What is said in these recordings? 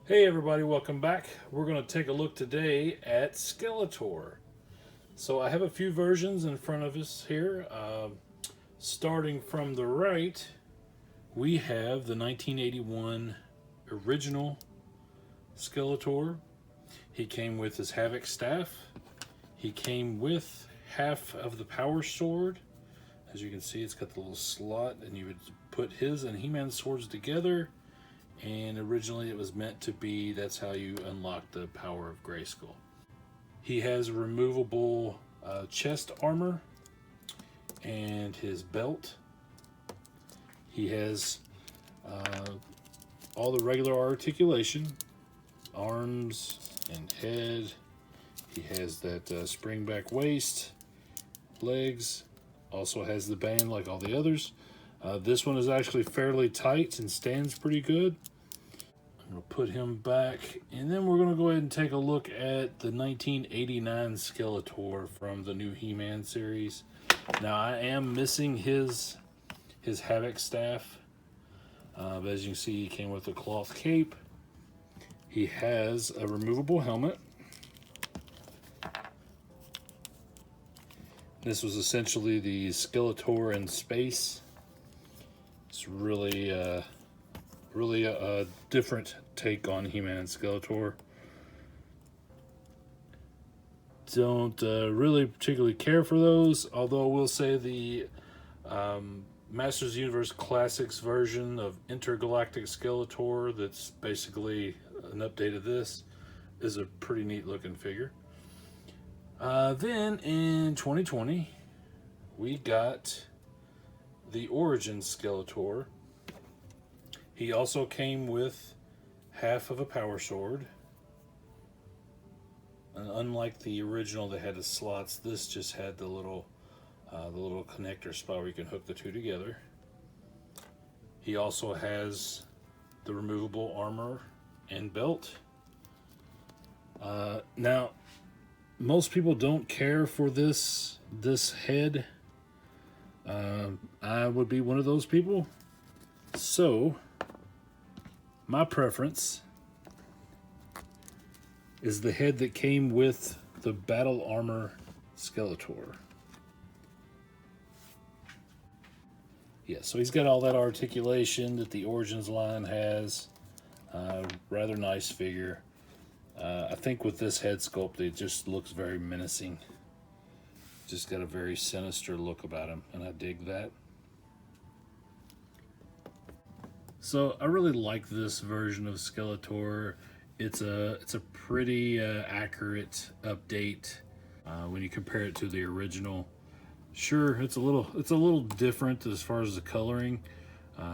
Hey everybody, welcome back. We're going to take a look today at Skeletor. So I have a few versions in front of us here. Starting from the right, we have the 1981 original Skeletor. He came with his Havoc staff. He came with half of the Power Sword. As you can see, it's got the little slot, and you would put his and He-Man's swords together. And originally it was meant to be, that's how you unlock the power of Grayskull. He has removable chest armor and his belt. He has all the regular articulation, arms and head. He has that spring back waist, legs, also has the band like all the others. This one is actually fairly tight and stands pretty good. I'm going to put him back, and then we're going to go ahead and take a look at the 1989 Skeletor from the new He-Man series. Now, I am missing his Havoc staff. But as you can see, he came with a cloth cape. He has a removable helmet. This was essentially the Skeletor in space. It's really a different take on He-Man and Skeletor. Don't really particularly care for those, although I will say the Masters of the Universe Classics version of Intergalactic Skeletor, that's basically an update of this, is a pretty neat looking figure. Then in 2020, we got the Origin Skeletor. He also came with half of a Power Sword. And unlike the original that had the slots, this just had the little connector spot where you can hook the two together. He also has the removable armor and belt. Now, most people don't care for this head. I would be one of those people. So, my preference is the head that came with the Battle Armor Skeletor. Yeah, so he's got all that articulation that the Origins line has. Rather nice figure. I think with this head sculpt, it just looks very menacing. Just got a very sinister look about him, and I dig that. So I really like this version of Skeletor. It's a pretty accurate update when you compare it to the original. Sure, it's a little different as far as the coloring.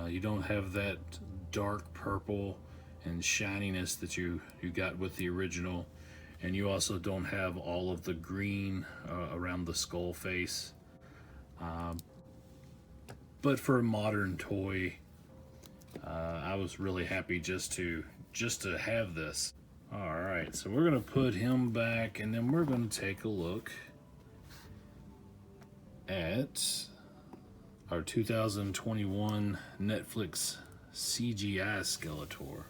You don't have that dark purple and shininess that you got with the original, and you also don't have all of the green around the skull face. But for a modern toy, I was really happy just to have this. All right, so we're gonna put him back, and then we're gonna take a look at our 2021 Netflix CGI Skeletor,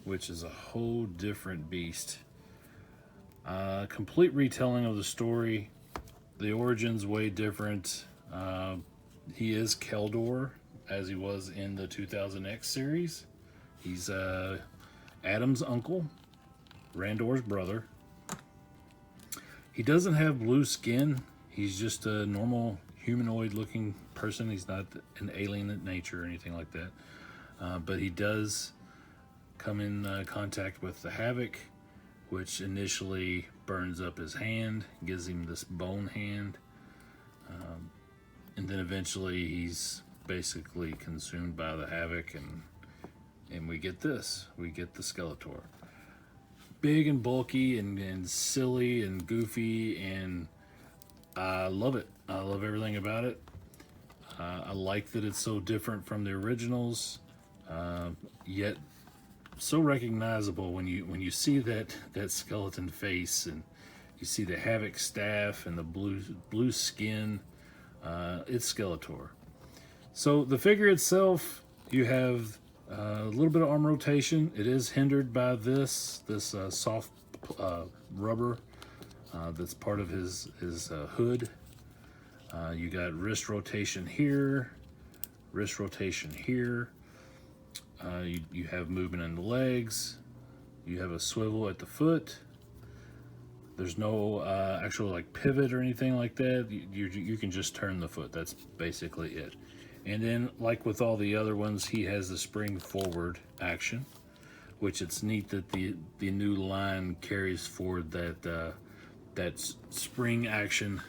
which is a whole different beast. Complete retelling of the story. The origin's way different. He is Keldor, as he was in the 2000X series. He's Adam's uncle, Randor's brother. He doesn't have blue skin. He's just a normal humanoid looking person. He's not an alien in nature or anything like that. But he does come in contact with the Havoc, which initially burns up his hand, gives him this bone hand. And then eventually he's basically consumed by the Havoc, and we get this. We get the Skeletor. Big and bulky and silly and goofy, and I love it. I love everything about it. I like that it's so different from the originals, yet so recognizable when you see that skeleton face, and you see the Havoc staff and the blue skin. It's Skeletor. So the figure itself, you have A little bit of arm rotation. It is hindered by this soft rubber that's part of his hood. You got wrist rotation here, wrist rotation here. You have movement in the legs. You have a swivel at the foot. There's no actual like pivot or anything like that. You can just turn the foot. That's basically it. And then, like with all the other ones, he has the spring forward action, which it's neat that the new line carries forward that spring action.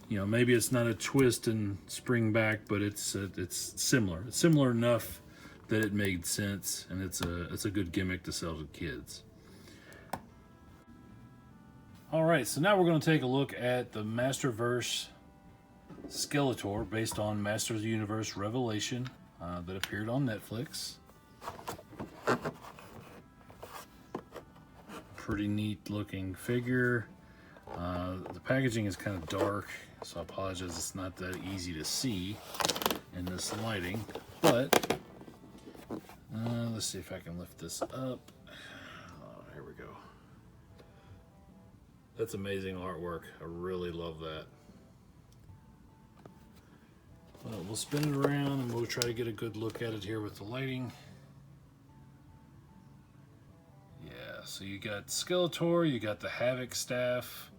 You know, maybe it's not a twist and spring back, but it's similar. It's similar enough that it made sense, and it's a good gimmick to sell to kids. All right, so now we're going to take a look at the Masterverse Skeletor based on Masters of the Universe Revelation that appeared on Netflix. Pretty neat looking figure. The packaging is kind of dark, so I apologize, it's not that easy to see in this lighting, but let's see if I can lift this up. Oh, here we go. That's amazing artwork. I really love that. Well, we'll spin it around and we'll try to get a good look at it here with the lighting. Yeah, so you got Skeletor, you got the Havoc staff,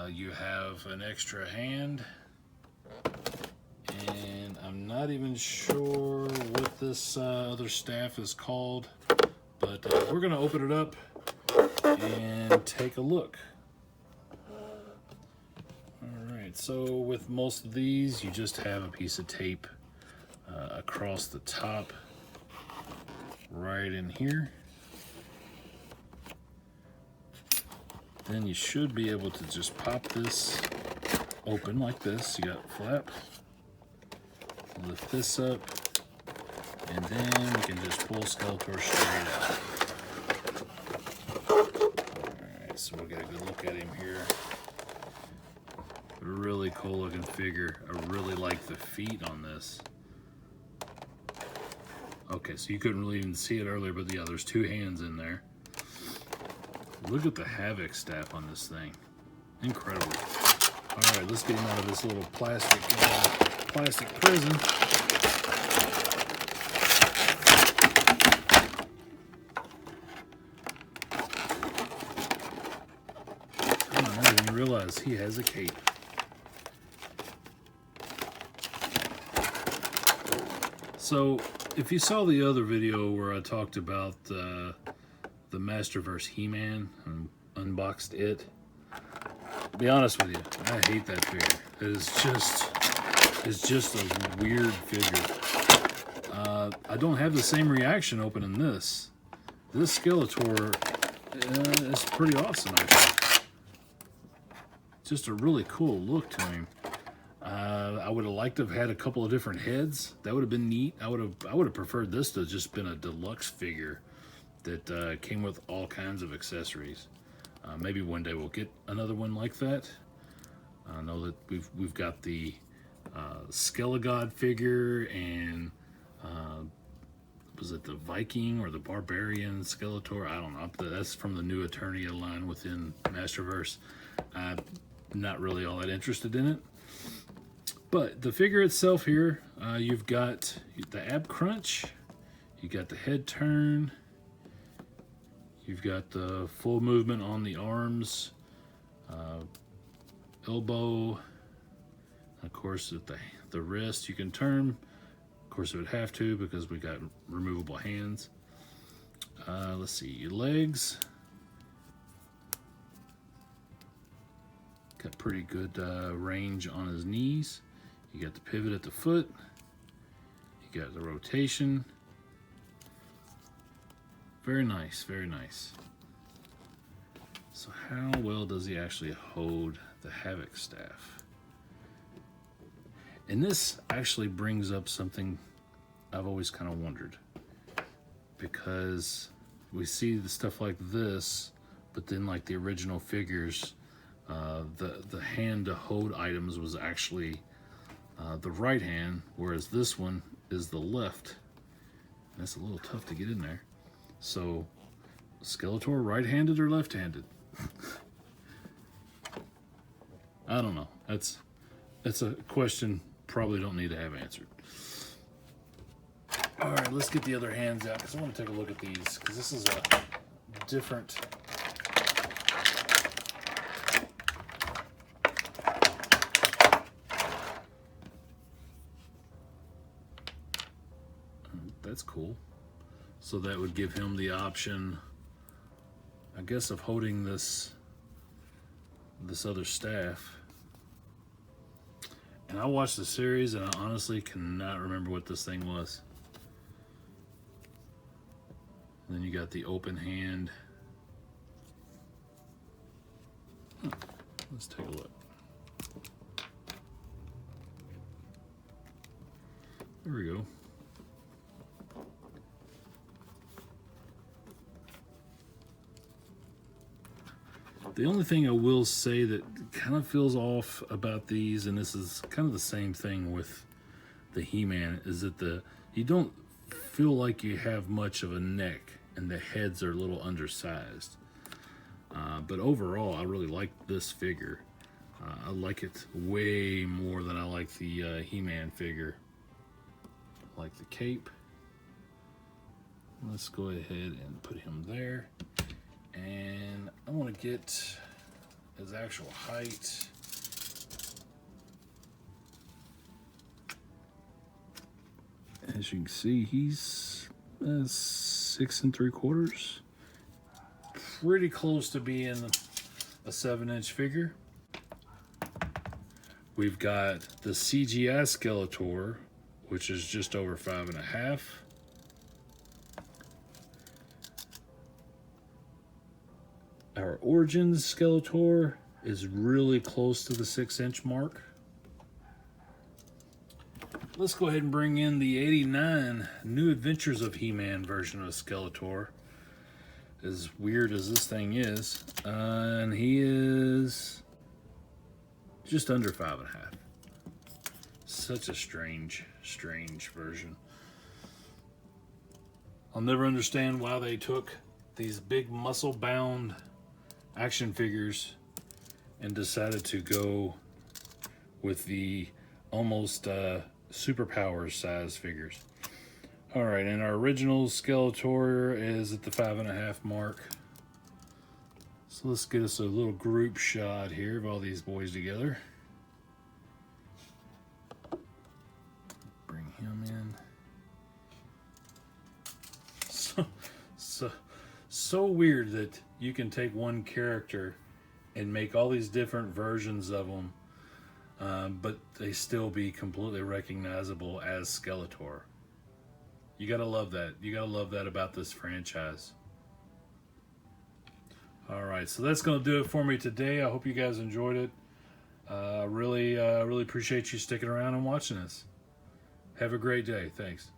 you have an extra hand, and I'm not even sure what this other staff is called, but we're going to open it up and take a look. Alright, so with most of these, you just have a piece of tape across the top, right in here. Then you should be able to just pop this open like this. You got flap, lift this up, and then we can just pull Skeletor straight out. Alright, so we'll get a good look at him here. Really cool looking figure. I really like the feet on this. Okay, so you couldn't really even see it earlier, but yeah, there's two hands in there. Look at the Havoc staff on this thing. Incredible. All right, let's get him out of this little plastic prison. I didn't even realize he has a cape. So, if you saw the other video where I talked about the Masterverse He-Man and unboxed it, to be honest with you, I hate that figure. It's just a weird figure. I don't have the same reaction opening this. This Skeletor is pretty awesome, actually. Just a really cool look to him. I would have liked to have had a couple of different heads. That would have been neat. I would have preferred this to have just been a deluxe figure that came with all kinds of accessories. Maybe one day we'll get another one like that. I know that we've got the Skelegod figure, and was it the Viking or the Barbarian Skeletor? I don't know. That's from the new Eternia line within Masterverse. I'm not really all that interested in it. But the figure itself here, you've got the ab crunch, you got the head turn, you've got the full movement on the arms, elbow, of course at the wrist you can turn. Of course it would have to because we got removable hands. Let's see, your legs. Got pretty good range on his knees. You got the pivot at the foot. You got the rotation. Very nice, very nice. So how well does he actually hold the Havoc staff? And this actually brings up something I've always kind of wondered. Because we see the stuff like this, but then like the original figures, the hand to hold items was actually the right hand, whereas this one is the left. That's a little tough to get in there. So, Skeletor right-handed or left-handed? I don't know. That's a question probably don't need to have answered. All right, let's get the other hands out because I want to take a look at these because this is a different. That's cool. So that would give him the option, I guess, of holding this other staff. And I watched the series and I honestly cannot remember what this thing was. And then you got the open hand. Let's take a look. There we go. The only thing I will say that kind of feels off about these, and this is kind of the same thing with the He-Man, is that you don't feel like you have much of a neck, and the heads are a little undersized. But overall, I really like this figure. I like it way more than I like the He-Man figure. I like the cape. Let's go ahead and put him there. And I want to get his actual height. As you can see, he's 6 3/4. Pretty close to being a 7-inch figure. We've got the CGI Skeletor, which is just over 5.5. Our Origins Skeletor is really close to the 6-inch mark. Let's go ahead and bring in the 89 New Adventures of He-Man version of Skeletor. As weird as this thing is. And he is just under 5.5. Such a strange version. I'll never understand why they took these big muscle-bound action figures and decided to go with the almost superpowers size figures. All right, and our original Skeletor is at the 5.5 mark. So let's get us a little group shot here of all these boys together. Bring him in. So weird that you can take one character and make all these different versions of them, but they still be completely recognizable as Skeletor. You gotta love that. You gotta love that about this franchise. All right, so that's gonna do it for me today. I hope you guys enjoyed it. Really appreciate you sticking around and watching this. Have a great day. Thanks.